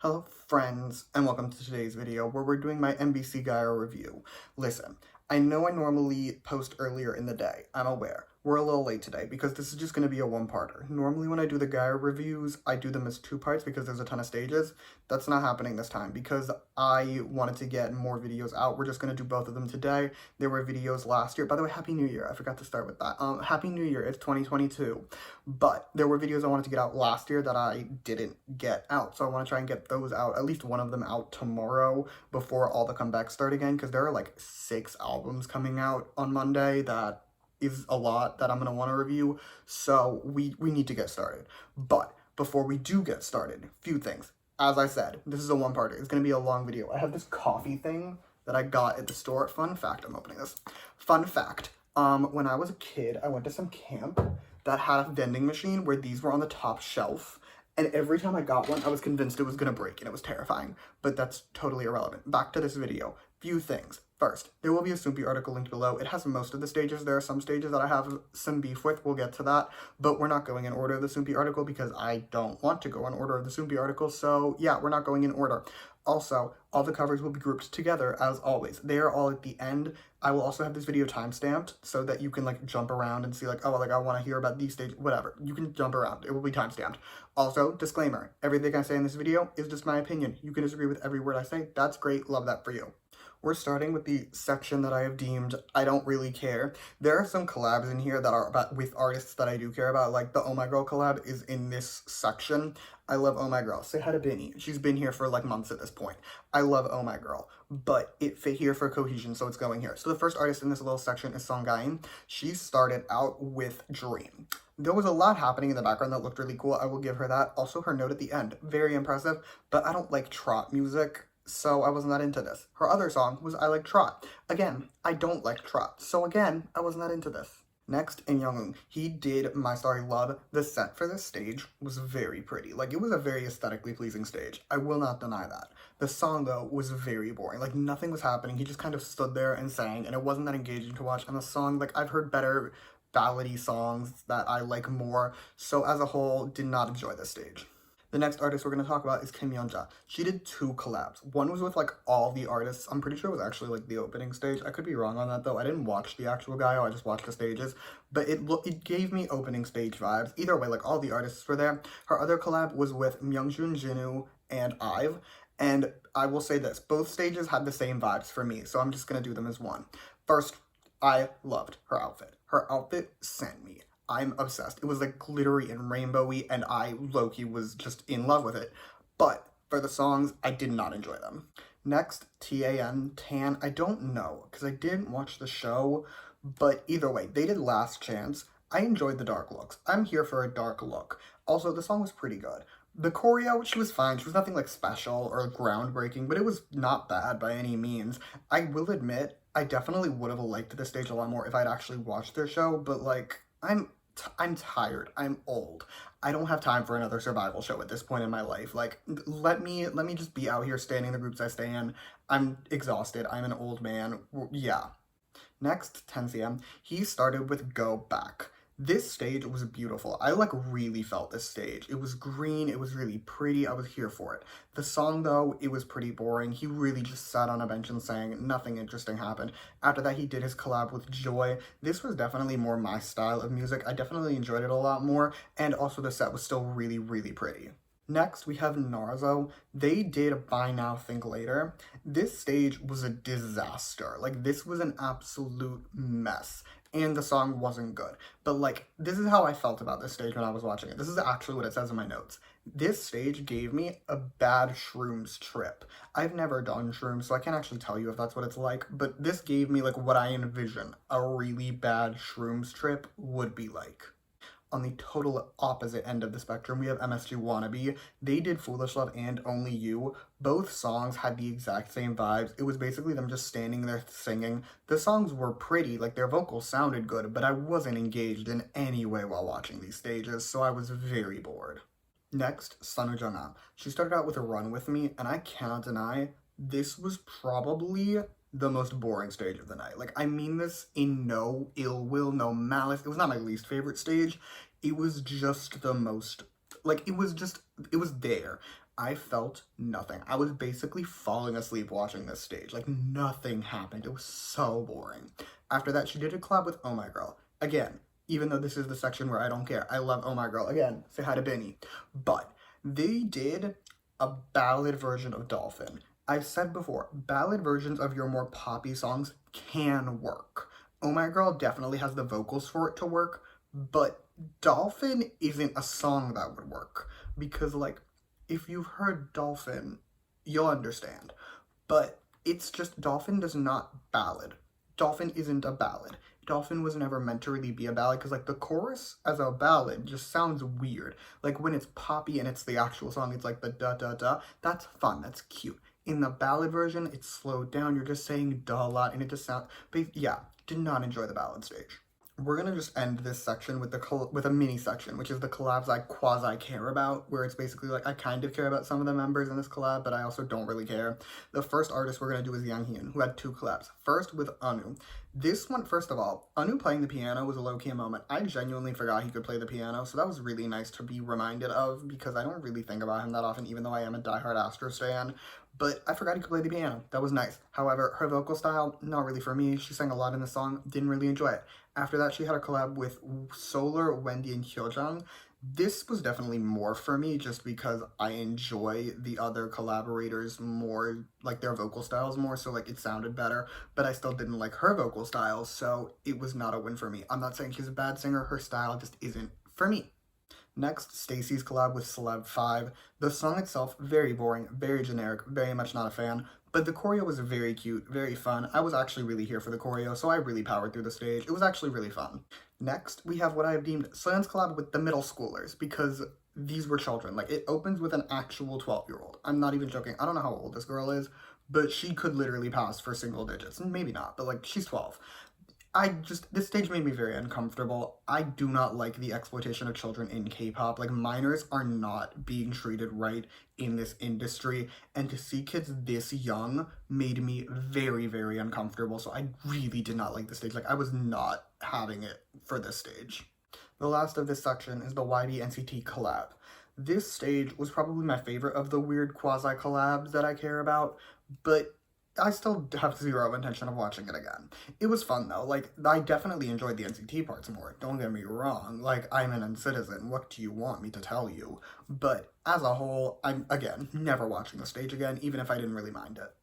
Hello friends, and welcome to today's video where we're doing my MBC Gayo review. Listen, I know I normally post earlier in the day, I'm aware. We're a little late today because this is just going to be a one-parter. Normally when I do the Gayo reviews, I do them as two parts because there's a ton of stages. That's not happening this time because I wanted to get more videos out. We're just going to do both of them today. There were videos last year. By the way, Happy New Year. I forgot to start with that. Happy New Year. It's 2022. But there were videos I wanted to get out last year that I didn't get out. So I want to try and get those out, at least one of them out tomorrow before all the comebacks start again because there are like 6 albums coming out on Monday that is a lot that I'm going to want to review, so we need to get started. But before we do get started, few things. As I said, this is a one-parter. It's going to be a long video. I have this coffee thing that I got at the store. Fun fact, I'm opening this. Fun fact, when I was a kid, I went to some camp that had a vending machine where these were on the top shelf, and every time I got one, I was convinced it was going to break, and it was terrifying. But that's totally irrelevant. Back to this video. Few things. First, there will be a Soompi article linked below. It has most of the stages. There are some stages that I have some beef with. We'll get to that. But we're not going in order of the Soompi article because I don't want to go in order of the Soompi article. So yeah, we're not going in order. Also, all the covers will be grouped together as always. They are all at the end. I will also have this video timestamped so that you can like jump around and see like, oh, like I want to hear about these stages, whatever. You can jump around. It will be timestamped. Also, disclaimer, everything I say in this video is just my opinion. You can disagree with every word I say. That's great. Love that for you. We're starting with the section that I have deemed I don't really care. There are some collabs in here that are with artists that I do care about, like the Oh My Girl collab is in this section. I love Oh My Girl. Say hi to Binny. She's been here for like months at this point. I love Oh My Girl, but it fit here for cohesion, so it's going here. So the first artist in this little section is Songain. She started out with Dream. There was a lot happening in the background that looked really cool. I will give her that. Also, her note at the end, very impressive, but I don't like trot music, so I wasn't that into this. Her other song was I Like Trot. Again, I don't like trot, so again, I was not into this. Next, in Young Woong, he did My Starry Love. The set for this stage was very pretty. Like, it was a very aesthetically pleasing stage. I will not deny that. The song, though, was very boring. Like, nothing was happening. He just kind of stood there and sang, and it wasn't that engaging to watch. And the song, like, I've heard better ballady songs that I like more, so as a whole, did not enjoy this stage. The next artist we're going to talk about is Yeon Ja. She did 2 collabs. One was with like all the artists. I'm pretty sure it was actually like the opening stage. I could be wrong on that though. I didn't watch the actual Gayo. I just watched the stages. But it gave me opening stage vibes. Either way, like all the artists were there. Her other collab was with Myungjun, Jinwoo, and IVE. And I will say this, both stages had the same vibes for me. So I'm just going to do them as one. First, I loved her outfit. Her outfit sent me. I'm obsessed. It was like glittery and rainbowy, and I, low-key, was just in love with it. But for the songs, I did not enjoy them. Next, T.A.N, T.A.N, I don't know, because I didn't watch the show, but either way, they did Last Chance. I enjoyed the dark looks. I'm here for a dark look. Also, the song was pretty good. The choreo, she was fine. She was nothing like special or groundbreaking, but it was not bad by any means. I will admit, I definitely would have liked this stage a lot more if I'd actually watched their show, but like, I'm tired. I'm old. I don't have time for another survival show at this point in my life. Like, let me just be out here standing in the groups I stay in. I'm exhausted. I'm an old man. Yeah. Next, 10cm. He started with Go Back. This stage was beautiful. I like really felt this stage. It was green, it was really pretty, I was here for it. The song though, it was pretty boring. He really just sat on a bench and sang, nothing interesting happened. After that he did his collab with Joy. This was definitely more my style of music. I definitely enjoyed it a lot more, and also the set was still really, really pretty. Next, we have Norazo. They did Buy Now, Think Later. This stage was a disaster. Like, this was an absolute mess. And the song wasn't good. But, like, this is how I felt about this stage when I was watching it. This is actually what it says in my notes. This stage gave me a bad shrooms trip. I've never done shrooms, so I can't actually tell you if that's what it's like. But this gave me, like, what I envision a really bad shrooms trip would be like. On the total opposite end of the spectrum, we have MSG Wannabe. They did Foolish Love and Only You. Both songs had the exact same vibes. It was basically them just standing there singing. The songs were pretty, like their vocals sounded good, but I wasn't engaged in any way while watching these stages, so I was very bored. Next, SWJA. She started out with a Run With Me, and I cannot deny, this was probably the most boring stage of the night. Like, I mean this in no ill will, no malice. It was not my least favorite stage. It was just the most, like, it was there. I felt nothing. I was basically falling asleep watching this stage. Like, nothing happened. It was so boring. After that, she did a collab with Oh My Girl. Again, even though this is the section where I don't care, I love Oh My Girl. Again, say hi to Benny. But they did a ballad version of Dolphin. I've said before, ballad versions of your more poppy songs can work. Oh My Girl definitely has the vocals for it to work, but Dolphin isn't a song that would work. Because, like, if you've heard Dolphin, you'll understand. But it's just Dolphin does not ballad. Dolphin isn't a ballad. Dolphin was never meant to really be a ballad because, like, the chorus as a ballad just sounds weird. Like, when it's poppy and it's the actual song, it's like the da-da-da. That's fun. That's cute. In the ballad version, it's slowed down. You're just saying duh a lot and it just sounds... But yeah, did not enjoy the ballad stage. We're gonna just end this section with with a mini section, which is the collabs I quasi care about, where it's basically like I kind of care about some of the members in this collab, but I also don't really care. The first artist we're gonna do is Young Woong, who had 2 collabs. First with Anu. This one, first of all, Anu playing the piano was a low-key moment. I genuinely forgot he could play the piano, so that was really nice to be reminded of, because I don't really think about him that often, even though I am a diehard ASTRO stan. But I forgot he could play the piano. That was nice. However, her vocal style, not really for me. She sang a lot in the song, didn't really enjoy it. After that, she had a collab with Solar, Wendy, and Hyeojang. This was definitely more for me just because I enjoy the other collaborators more, like their vocal styles more, so like it sounded better, but I still didn't like her vocal style, so it was not a win for me. I'm not saying she's a bad singer, her style just isn't for me. Next, STAYC's collab with Celeb 5. The song itself, very boring, very generic, very much not a fan, but the choreo was very cute, very fun. I was actually really here for the choreo, so I really powered through the stage. It was actually really fun. Next, we have what I have deemed Soyeon's collab with the middle schoolers, because these were children. Like, it opens with an actual 12-year-old. I'm not even joking. I don't know how old this girl is, but she could literally pass for single digits. Maybe not, but like, she's 12. This stage made me very uncomfortable. I do not like the exploitation of children in K-pop. Like, minors are not being treated right in this industry, and to see kids this young made me very, very uncomfortable, so I really did not like the stage. Like, I was not having it for this stage. The last of this section is the YB NCT collab. This stage was probably my favorite of the weird quasi-collabs that I care about, but I still have zero intention of watching it again. It was fun though. Like, I definitely enjoyed the NCT parts more. Don't get me wrong. Like, I'm an uncitizen. What do you want me to tell you? But as a whole, I'm, again, never watching the stage again, even if I didn't really mind it.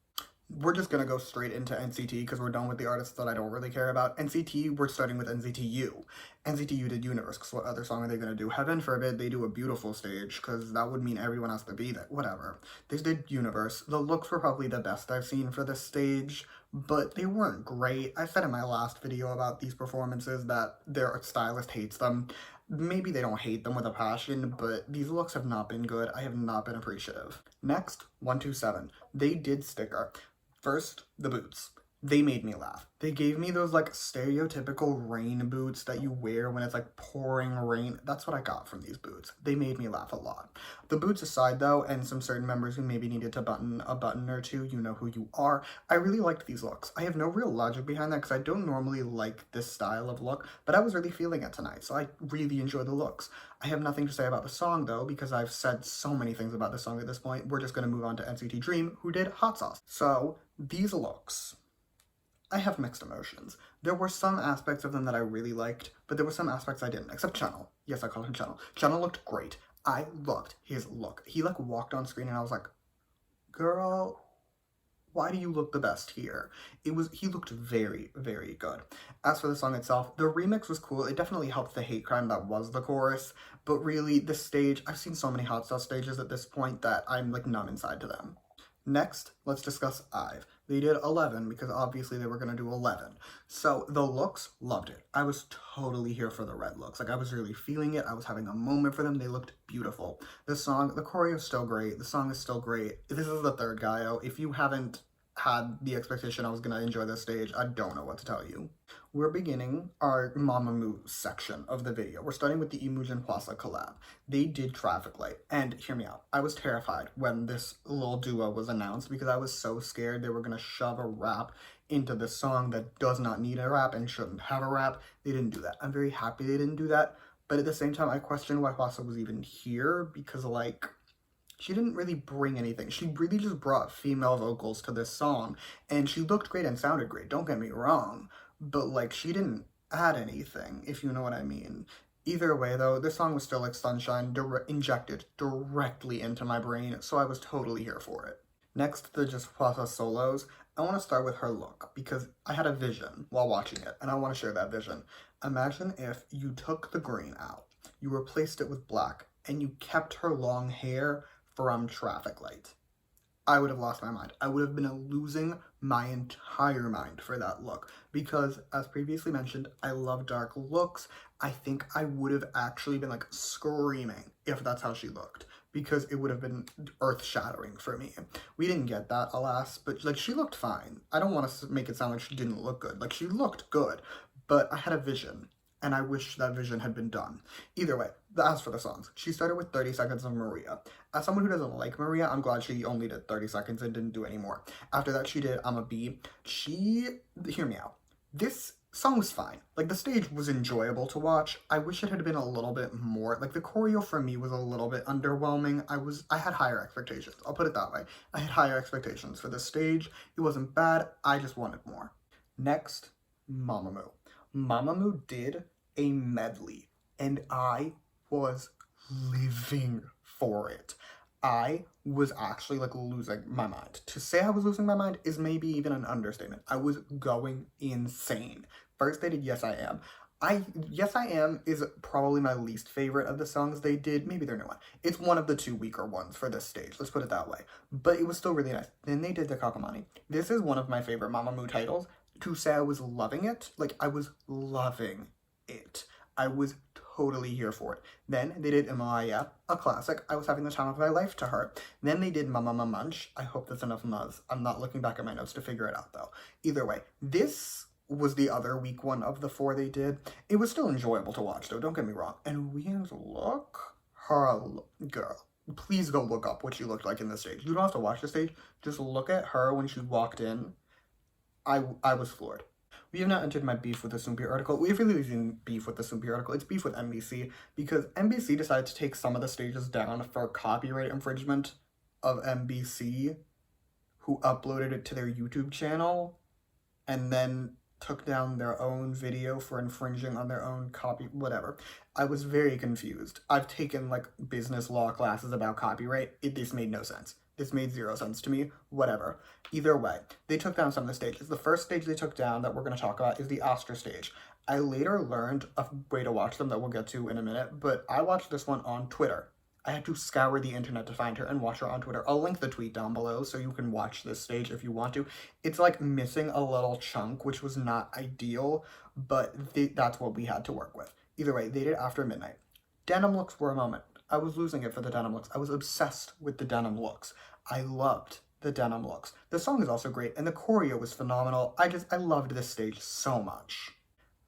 We're just gonna go straight into NCT because we're done with the artists that I don't really care about. NCT, we're starting with NCTU. NCTU did Universe, because what other song are they gonna do? Heaven forbid they do a beautiful stage, because that would mean everyone has to be there. Whatever. They did Universe. The looks were probably the best I've seen for this stage, but they weren't great. I said in my last video about these performances that their stylist hates them. Maybe they don't hate them with a passion, but these looks have not been good. I have not been appreciative. Next, 127. They did Sticker. First, the boots. They made me laugh. They gave me those, like, stereotypical rain boots that you wear when it's, like, pouring rain. That's what I got from these boots. They made me laugh a lot. The boots aside, though, and some certain members who maybe needed to button a button or two, you know who you are, I really liked these looks. I have no real logic behind that because I don't normally like this style of look, but I was really feeling it tonight, so I really enjoyed the looks. I have nothing to say about the song, though, because I've said so many things about the song at this point. We're just going to move on to NCT Dream, who did Hot Sauce. So, these looks, I have mixed emotions. There were some aspects of them that I really liked, but there were some aspects I didn't, except Channel. Yes, I call him Channel. Channel looked great. I loved his look. He, like, walked on screen and I was like, girl, why do you look the best here? He looked very, very good. As for the song itself, the remix was cool. It definitely helped the hate crime that was the chorus, but really, this stage, I've seen so many Hot Sauce stages at this point that I'm, like, numb inside to them. Next, let's discuss IVE. They did 11 because obviously they were going to do 11. So the looks, loved it. I was totally here for the red looks. Like, I was really feeling it. I was having a moment for them. They looked beautiful. The song, the choreo is still great. The song is still great. This is the third Gayo. If you haven't had the expectation I was going to enjoy this stage, I don't know what to tell you. We're beginning our Mamamoo section of the video. We're starting with the Mujin Hwasa collab. They did Traffic Light, and hear me out. I was terrified when this little duo was announced because I was so scared they were going to shove a rap into this song that does not need a rap and shouldn't have a rap. They didn't do that. I'm very happy they didn't do that, but at the same time, I question why Hwasa was even here because, like, she didn't really bring anything. She really just brought female vocals to this song, and she looked great and sounded great, don't get me wrong, but like she didn't add anything, if you know what I mean. Either way though, this song was still like sunshine injected directly into my brain, so I was totally here for it. Next, the just Hwasa solos. I want to start with her look because I had a vision while watching it, and I want to share that vision. Imagine if you took the green out, you replaced it with black, and you kept her long hair from traffic light. I would have lost my mind. I would have been losing my entire mind for that look because, as previously mentioned, I love dark looks. I think I would have actually been like screaming if that's how she looked because it would have been earth-shattering for me. We didn't get that, alas, but like she looked fine. I don't want to make it sound like she didn't look good. Like she looked good, but I had a vision and I wish that vision had been done. Either way, as for the songs, she started with 30 Seconds of Maria. As someone who doesn't like Maria, I'm glad she only did 30 seconds and didn't do any more. After that, she did I'm a Bee. Hear me out. This song was fine. Like, the stage was enjoyable to watch. I wish it had been a little bit more. Like, the choreo for me was a little bit underwhelming. I had higher expectations. I'll put it that way. I had higher expectations for this stage. It wasn't bad. I just wanted more. Next, Mamamoo. Mamamoo did a medley, and I was living for it. I was actually like losing my mind. To say I was losing my mind is maybe even an understatement. I was going insane. First they did Yes I Am. Yes I Am is probably my least favorite of the songs they did. Maybe their new one. It's one of the two weaker ones for this stage. Let's put it that way. But it was still really nice. Then they did the Kakamani. This is one of my favorite Mamamoo titles. To say I was loving it, like I was loving it. I was totally here for it. Then they did Imaya, a classic. I was having the time of my life to her. Then they did Mama Munch. I hope that's enough muzz. I'm not looking back at my notes to figure it out though. Either way, this was the other weak one of the four they did. It was still enjoyable to watch though, don't get me wrong. And Wee's look, girl, please go look up what she looked like in the stage. You don't have to watch the stage, just look at her when she walked in. I was floored. We have now entered my beef with the Soompi article. We've really been beef with the Soompi article. It's beef with MBC because MBC decided to take some of the stages down for copyright infringement of MBC, who uploaded it to their YouTube channel and then took down their own video for infringing on their own whatever. I was very confused. I've taken like business law classes about copyright. This made no sense. This made zero sense to me. Whatever. Either way, they took down some of the stages. The first stage they took down that we're going to talk about is the ASTRO stage. I later learned a way to watch them that we'll get to in a minute, but I watched this one on Twitter. I had to scour the internet to find her and watch her on Twitter. I'll link the tweet down below so you can watch this stage if you want to. It's like missing a little chunk, which was not ideal, but that's what we had to work with. Either way, they did After Midnight. Denim looks were a moment. I was losing it for the denim looks. I was obsessed with the denim looks. I loved the denim looks. The song is also great, and the choreo was phenomenal. I loved this stage so much.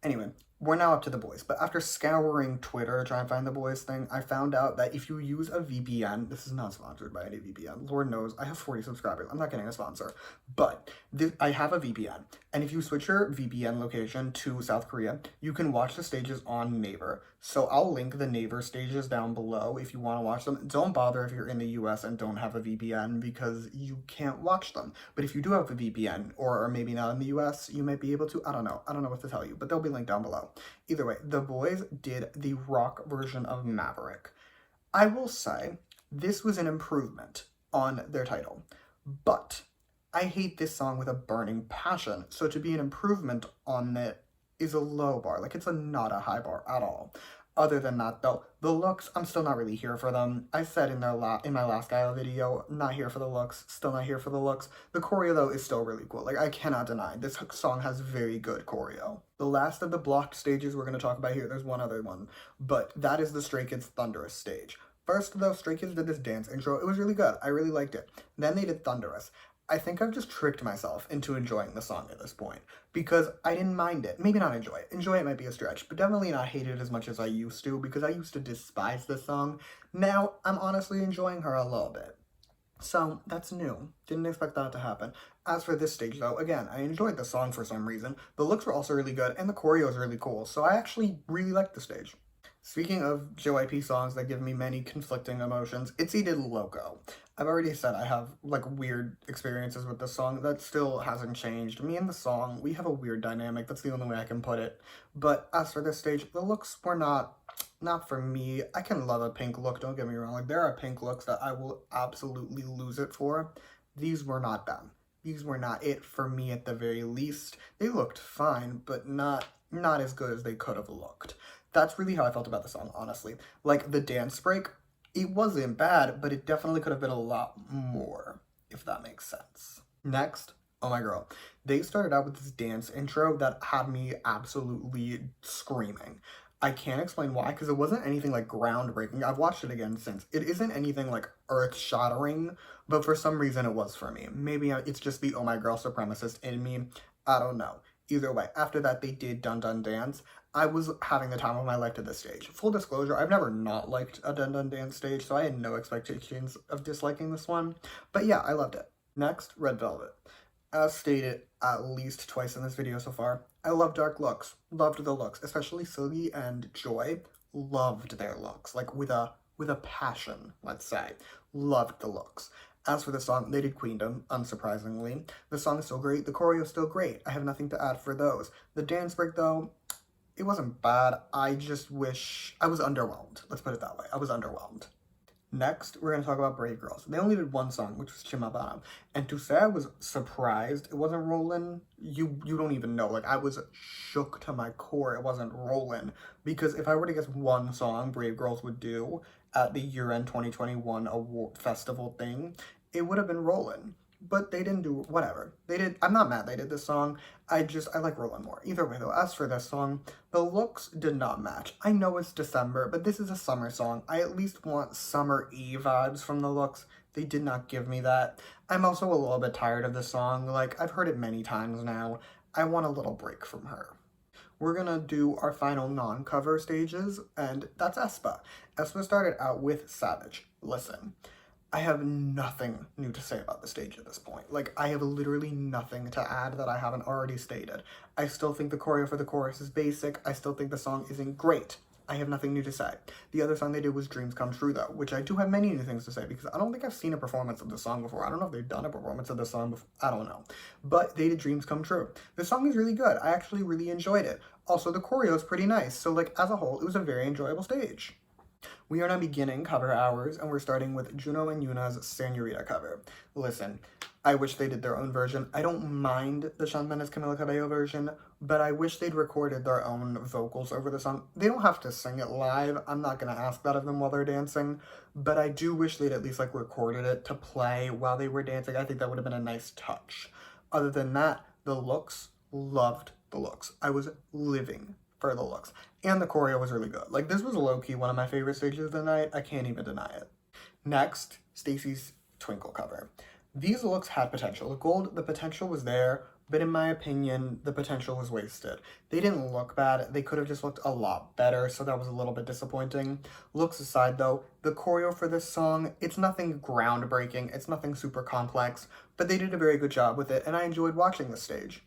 Anyway, we're now up to the boys, but after scouring Twitter to try and find the boys thing, I found out that if you use a VPN, this is not sponsored by any VPN, Lord knows, I have 40 subscribers, I'm not getting a sponsor, but I have a VPN, and if you switch your VPN location to South Korea, you can watch the stages on Naver. So I'll link the Naver stages down below if you want to watch them. Don't bother if you're in the US and don't have a VPN because you can't watch them. But if you do have a VPN, or maybe not in the US, you might be able to. I don't know what to tell you, but they'll be linked down below. Either way, the boys did the rock version of Maverick. I will say this was an improvement on their title, but I hate this song with a burning passion. So to be an improvement on it is a low bar. Like, it's not a high bar at all. Other than that, though, the looks, I'm still not really here for them. I said in my last Gayo video, not here for the looks, still not here for the looks. The choreo, though, is still really cool. Like, I cannot deny, this song has very good choreo. The last of the blocked stages we're going to talk about here, there's one other one, but that is the Stray Kids Thunderous stage. First, though, Stray Kids did this dance intro. It was really good. I really liked it. Then they did Thunderous. I think I've just tricked myself into enjoying the song at this point, because I didn't mind it. Maybe not enjoy it. Enjoy it might be a stretch, but definitely not hate it as much as I used to, because I used to despise this song. Now, I'm honestly enjoying her a little bit. So, that's new. Didn't expect that to happen. As for this stage, though, again, I enjoyed the song for some reason. The looks were also really good, and the choreo is really cool, so I actually really liked the stage. Speaking of JYP songs that give me many conflicting emotions, ITZY did Loco. I've already said I have like weird experiences with this song. That still hasn't changed. Me and the song, we have a weird dynamic. That's the only way I can put it. But as for this stage, the looks were not for me. I can love a pink look, don't get me wrong. Like there are pink looks that I will absolutely lose it for. These were not them. These were not it for me at the very least. They looked fine, but not as good as they could have looked. That's really how I felt about the song, honestly. Like the dance break, it wasn't bad, but it definitely could have been a lot more, if that makes sense. Next, oh my girl. They started out with this dance intro that had me absolutely screaming. I can't explain why, because it wasn't anything like groundbreaking. I've watched it again since. It isn't anything like earth-shattering, but for some reason it was for me. Maybe it's just the oh my girl supremacist in me. I don't know. Either way, after that they did Dun Dun Dance. I was having the time of my life to this stage. Full disclosure, I've never not liked a Dun Dun Dance stage, so I had no expectations of disliking this one. But yeah, I loved it. Next, Red Velvet. As stated at least twice in this video so far, I love dark looks. Loved the looks, especially Silky and Joy. Loved their looks, like with a passion, let's say. Loved the looks. As for the song, they did Queendom, unsurprisingly. The song is still great, the choreo is still great. I have nothing to add for those. The dance break, though, it wasn't bad. I just wish... I was underwhelmed. Let's put it that way. I was underwhelmed. Next, we're going to talk about Brave Girls. They only did one song, which was Chimabam. And to say I was surprised it wasn't rolling, you don't even know. Like, I was shook to my core it wasn't rolling. Because if I were to guess one song Brave Girls would do at the year-end 2021 award festival thing, it would have been rolling. But they didn't do whatever. They did. I'm not mad they did this song. I like Rollin' more. Either way though, as for this song, the looks did not match. I know it's December, but this is a summer song. I at least want summer-y vibes from the looks. They did not give me that. I'm also a little bit tired of the song. Like, I've heard it many times now. I want a little break from her. We're gonna do our final non-cover stages, and that's aespa. aespa started out with Savage. Listen. I have nothing new to say about the stage at this point. Like, I have literally nothing to add that I haven't already stated. I still think the choreo for the chorus is basic. I still think the song isn't great. I have nothing new to say. The other song they did was Dreams Come True, though, which I do have many new things to say because I don't think I've seen a performance of the song before. I don't know if they've done a performance of the song before. I don't know. But they did Dreams Come True. The song is really good. I actually really enjoyed it. Also, the choreo is pretty nice. So, like, as a whole, it was a very enjoyable stage. We are now beginning cover hours, and we're starting with Juno and Yuna's Senorita cover. Listen, I wish they did their own version. I don't mind the Shawn Mendes Camila Cabello version, but I wish they'd recorded their own vocals over the song. They don't have to sing it live. I'm not going to ask that of them while they're dancing, but I do wish they'd at least, like, recorded it to play while they were dancing. I think that would have been a nice touch. Other than that, the looks, loved the looks. I was living for the looks. And the choreo was really good. Like, this was low-key one of my favorite stages of the night. I can't even deny it. Next, STAYC's Twinkle cover. These looks had potential. The potential was there, but in my opinion, the potential was wasted. They didn't look bad. They could have just looked a lot better, so that was a little bit disappointing. Looks aside, though, the choreo for this song, it's nothing groundbreaking. It's nothing super complex, but they did a very good job with it, and I enjoyed watching the stage.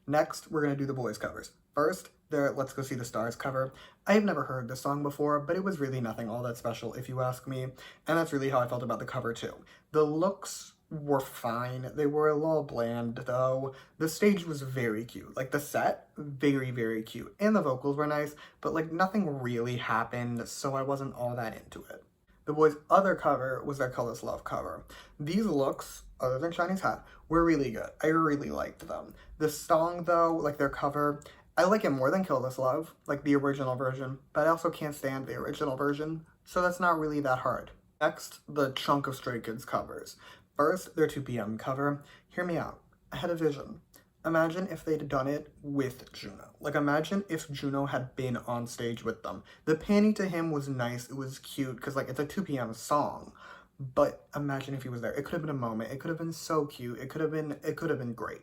Next, we're going to do the boys' covers. First, their Let's Go See the Stars cover. I have never heard this song before, but it was really nothing all that special if you ask me, and that's really how I felt about the cover too. The looks were fine. They were a little bland though. The stage was very cute. Like the set, very, very cute. And the vocals were nice, but like nothing really happened, so I wasn't all that into it. The boys' other cover was their Colorless Love cover. These looks, other than Shiny's hat, were really good. I really liked them. The song though, like their cover, I like it more than Kill This Love, like the original version, but I also can't stand the original version, so that's not really that hard. Next, the chunk of Stray Kids covers. First, their 2 PM cover. Hear me out. I had a vision. Imagine if they'd done it with Juno. Like, imagine if Juno had been on stage with them. The panty to him was nice, it was cute, because, like, it's a 2 PM song. But imagine if he was there. It could have been a moment. It could have been so cute. It could have been great.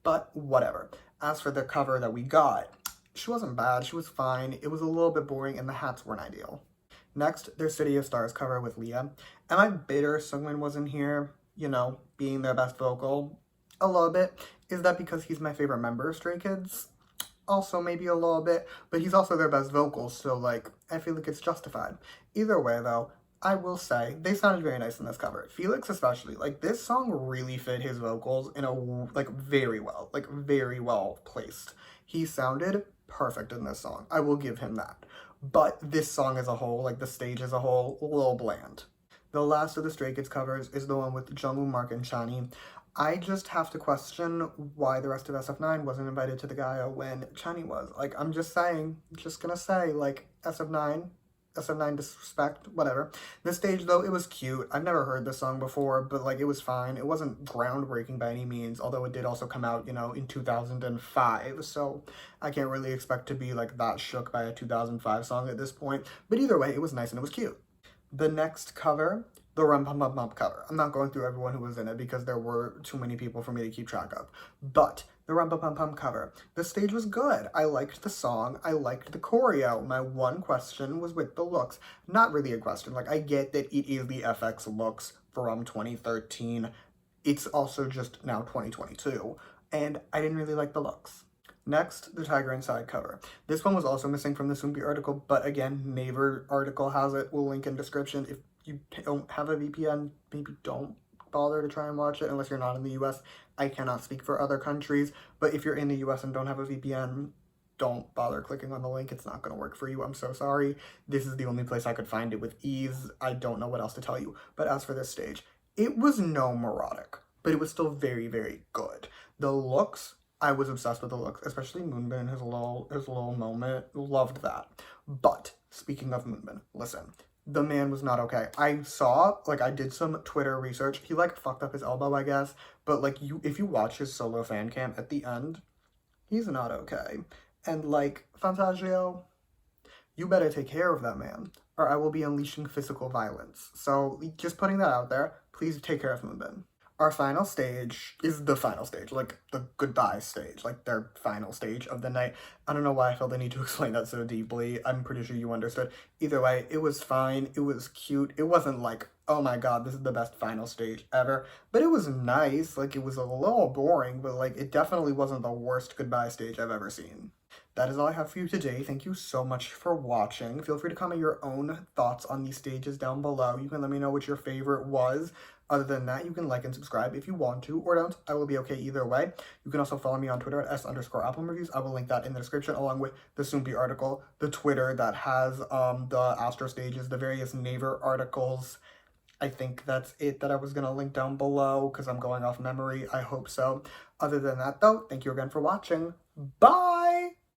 But whatever. As for the cover that we got, she wasn't bad. She was fine. It was a little bit boring, and the hats weren't ideal. Next, their City of Stars cover with Leah. Am I bitter Seungmin wasn't here, you know, being their best vocal? A little bit. Is that because he's my favorite member of Stray Kids? also maybe a little bit, but he's also their best vocals, so like I feel like it's justified. Either way though, I will say they sounded very nice in this cover. Felix especially, like this song really fit his vocals in a like very well placed. He sounded perfect in this song. I will give him that. But this song as a whole, like the stage as a whole, a little bland. The last of the Stray Kids covers is the one with Jungwoo, Mark, and Chani. I just have to question why the rest of SF9 wasn't invited to the Gayo when Chani was. Like, I'm just saying, just gonna say, like, SF9 disrespect, whatever. This stage, though, it was cute. I've never heard this song before, but, like, it was fine. It wasn't groundbreaking by any means, although it did also come out, you know, in 2005, so I can't really expect to be, like, that shook by a 2005 song at this point. But either way, it was nice and it was cute. The next cover, the Rum Pum Pum Pum cover. I'm not going through everyone who was in it because there were too many people for me to keep track of. But the Rum Pum Pum Pum cover, the stage was good. I liked the song. I liked the choreo. My one question was with the looks. Not really a question. Like, I get that it is the FX looks from 2013. It's also just now 2022. And I didn't really like the looks. Next, the Tiger Inside cover. This one was also missing from the Soompi article, but again, Naver article has it. We'll link in description. If you don't have a VPN, maybe don't bother to try and watch it unless you're not in the US. I cannot speak for other countries, but if you're in the US and don't have a VPN, don't bother clicking on the link. It's not going to work for you. I'm so sorry. This is the only place I could find it with ease. I don't know what else to tell you. But as for this stage, it was no neurotic, but it was still very, very good. The looks, I was obsessed with the looks, especially Moonbin, his little moment. Loved that. But speaking of Moonbin, listen, the man was not okay. I saw, like, I did some Twitter research. He, like, fucked up his elbow, I guess. But, like, if you watch his solo fan cam at the end, he's not okay. And, like, Fantagio, you better take care of that man, or I will be unleashing physical violence. So, just putting that out there, please take care of Moonbin. Our final stage is the final stage, like the goodbye stage, like their final stage of the night. I don't know why I felt the need to explain that so deeply. I'm pretty sure you understood. Either way, it was fine. It was cute. It wasn't like, oh my god, this is the best final stage ever. But it was nice. Like, it was a little boring, but like, it definitely wasn't the worst goodbye stage I've ever seen. That is all I have for you today. Thank you so much for watching. Feel free to comment your own thoughts on these stages down below. You can let me know what your favorite was. Other than that, you can like and subscribe if you want to or don't. I will be okay either way. You can also follow me on Twitter at @S_albumreviews. I will link that in the description along with the Soompi article, the Twitter that has the Astro stages, the various Naver articles. I think that's it that I was going to link down below because I'm going off memory. I hope so. Other than that, though, thank you again for watching. Bye!